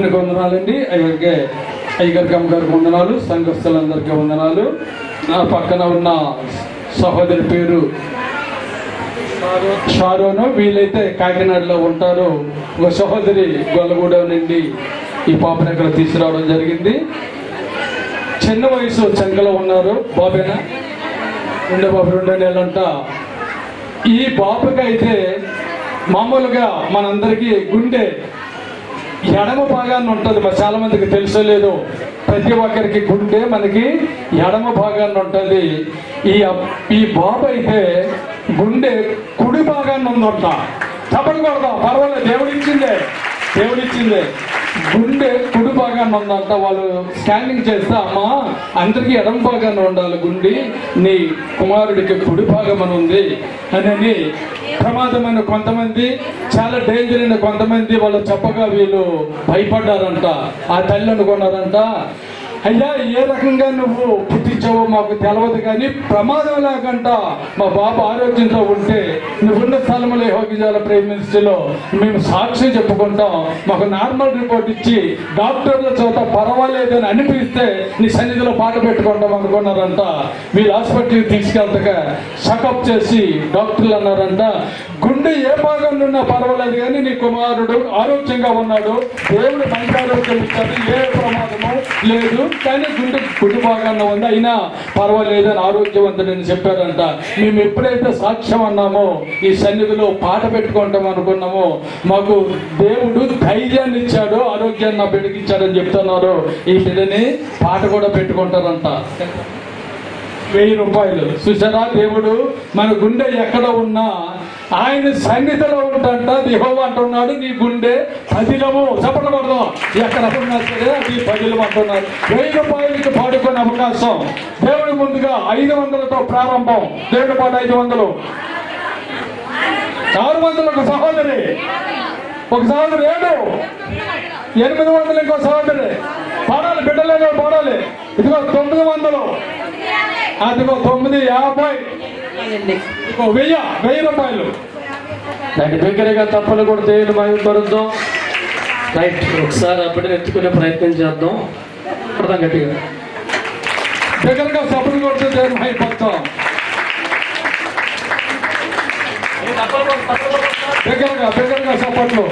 దేవునికి వందనాలండి. అయ్యగారికి అమ్మగారికి వందనాలు, సంఘస్థులందరికీ వందనాలు. నా పక్కన ఉన్న సహోదరి పేరు షారోను, వీళ్ళైతే కాకినాడలో ఉంటారు. ఒక సహోదరి గొల్లగూడెం నుండి ఈ పాపను ఇక్కడ తీసుకురావడం జరిగింది. చిన్న వయసు చంకలో ఉన్నారు. బాబేనా ఉండే బాబు 2 నెలలంట. ఈ బాబుకి అయితే మామూలుగా మనందరికీ గుండె ఎడమ భాగాన్ని ఉంటుంది. మరి చాలా మందికి తెలుసో లేదో, ప్రతి ఒక్కరికి గుండె మనకి ఎడమ భాగాన్ని ఉంటుంది. ఈ బాబు అయితే గుండె కుడి భాగాన్ని ఉందంట. చెప్పకూడదా? పర్వాలేదు, దేవుడిచ్చిందే. గుండె కుడి భాగాన్ని ఉందంట. వాళ్ళు స్కానింగ్ చేస్తే, అమ్మా అందరికీ ఎడమ భాగాన్ని ఉండాలి గుండె, నీ కుమారుడికి కుడి భాగం అని ఉంది అని ప్రమాదమైన కొంతమంది, చాలా డేంజర్ అయిన కొంతమంది వాళ్ళు చెప్పగా వీళ్ళు భయపడ్డారంట. ఆ తల్లి అనుకున్నారంట, అయ్యా ఏ రకంగా నువ్వు పుట్టించావో మాకు తెలియదు, కానీ ప్రమాదం లేకుండా మా బాబు ఆరోగ్యంతో ఉంటే నువ్వున్న స్థలంలో హోగిజాల ప్రైమ్ మినిస్టర్లో మేము సాక్ష్యం చెప్పుకుంటాం, మాకు నార్మల్ రిపోర్ట్ ఇచ్చి డాక్టర్ల చోట పర్వాలేదని అనిపిస్తే నీ సన్నిధిలో పాట పెట్టుకుంటాం అనుకున్నారంట. వీళ్ళు హాస్పిటల్కి తీసుకెళ్తాక చెకప్ చేసి డాక్టర్లు అన్నారంట, గుండె ఏ భాగంలో ఉన్నా పర్వాలేదు కానీ నీ కుమారుడు ఆరోగ్యంగా ఉన్నాడు, దేవుడు మంచి ఆరోగ్యం ఇచ్చాడు, ఏ ప్రమాదము లేదు, కానీ గుండె కుడి భాగాన్ని ఉంది, అయినా పర్వాలేదు అని ఆరోగ్యవంతుడని చెప్పారంట. మేము ఎప్పుడైతే సాక్ష్యం అన్నామో, ఈ సన్నిధిలో పాట పెట్టుకుంటాం అనుకున్నామో, మాకు దేవుడు ధైర్యాన్ని ఇచ్చాడు, ఆరోగ్యాన్ని నా బిడ్డకి ఇచ్చాడని చెప్తున్నారు. ఈ బిడ్డని పాట కూడా పెట్టుకుంటారంట. 1000 రూపాయలు. చూసారా, దేవుడు మన గుండె ఎక్కడ ఉన్నా ఆయన సన్నిధిలో ఉంటంట. యెహోవా అంటున్నాడు, నీ గుండె పదిలము. చెప్పకూడదు, ఎక్కడ ఉన్నా సరే అది పదిలం అంటున్నారు. 1000 రూపాయలకి పాడుకునే అవకాశం. దేవుడి ముందుగా 500తో ప్రారంభం. దేవుడి పాట 500, 600 ఒక సహోదరి, 7, 800 ఇంకో సహోదరి. పాడాలి, బిడ్డలేదో పాడాలి. ఇదిగో 900, అదిగో 950, ఇంకో 1000 రూపాయలు. దాని దగ్గరగా తప్పలు కొడితే మహిమపరుద్దాం. రైట్, ఒకసారి అప్పుడే ఎత్తుకునే ప్రయత్నం చేద్దాం. గట్టిగా దగ్గరగా తప్పలు కొడితే దేవుని మహిమపరుద్దాం. దగ్గరగా సపోర్ట్లు.